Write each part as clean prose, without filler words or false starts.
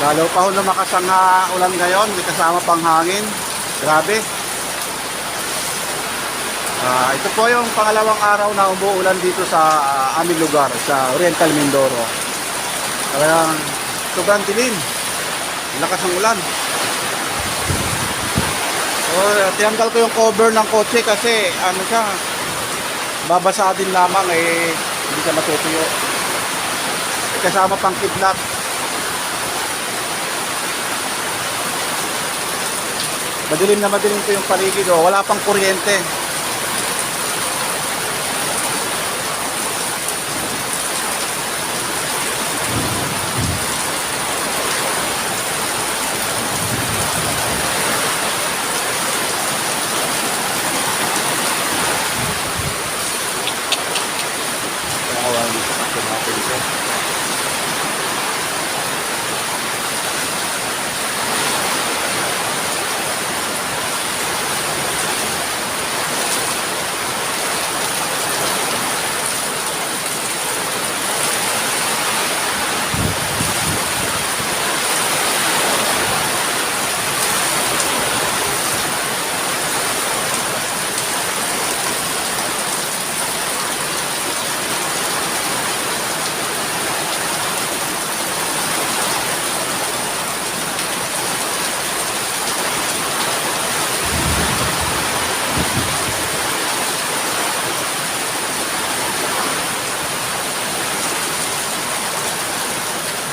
Lalo pa ho lumakas ang ulan ngayon, may kasama pang hangin. Grabe. Ito po yung pangalawang araw na umuulan dito sa aming lugar, sa Oriental Mindoro. Kaya sobrang dilim. Lakas ng ulan. So, tinanggal ko yung cover ng kotse kasi ano siya, babasa din lamang hindi siya matutuyo. Kasama pang kidlat. Madilim na madilim ko yung paligid, wala pang kuryente.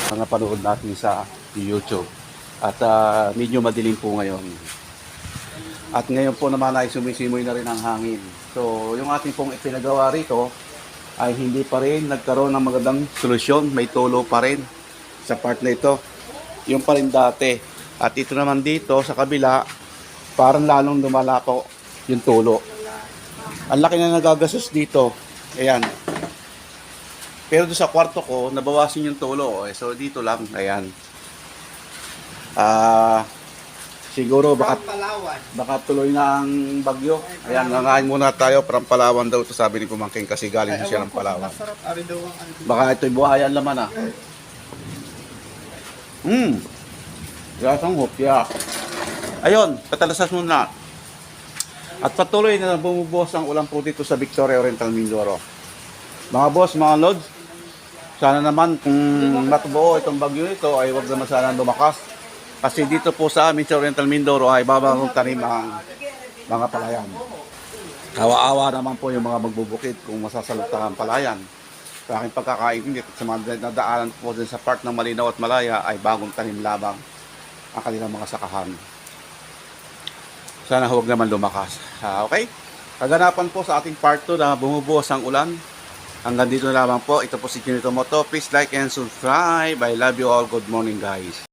Mga panood natin sa YouTube. At medyo madilim po ngayon. At ngayon po naman ay sumisimoy na rin ang hangin. So, yung ating pong ipinagawa rito ay hindi pa rin nagkaroon ng magandang solusyon. May tulo pa rin sa part na ito. Yung pa rin dati. At ito naman dito sa kabila, parang lalong lumala po yung tulo. Ang laki na nagagastos dito. Ayan. Pero doon sa kwarto ko, nabawasin yung tulo. So, dito lang. Ayan. Siguro baka tuloy na ang bagyo. Ayan, nangain muna tayo. Parang Palawan daw ito, sabi ni Pumangking kasi galing siya ng Palawan. Baka ito'y buhayan laman Yasang hopya. Ayun, patalasas muna. At patuloy na bumubuhos ang ulan po dito sa Victoria Oriental Mindoro. Mga boss, mga lods, sana naman kung matubuo itong bagyo ito ay huwag naman sana lumakas. Kasi dito po sa amin sa Oriental Mindoro ay babagong tanim ang mga palayan. Kawa-awa naman po yung mga magbubukid kung masasalita ang palayan. Sa aking pagkakaintindi at sa mga nadaanan po din sa part ng Malinaw at Malaya ay bagong tanim labang ang kanilang mga sakahan. Sana huwag naman lumakas. Okay? Kaganapan po sa ating part 2 na bumubuhos ang ulan. Hanggang dito na lamang po. Ito po si Junito Moto. Please like and subscribe. I love you all. Good morning guys.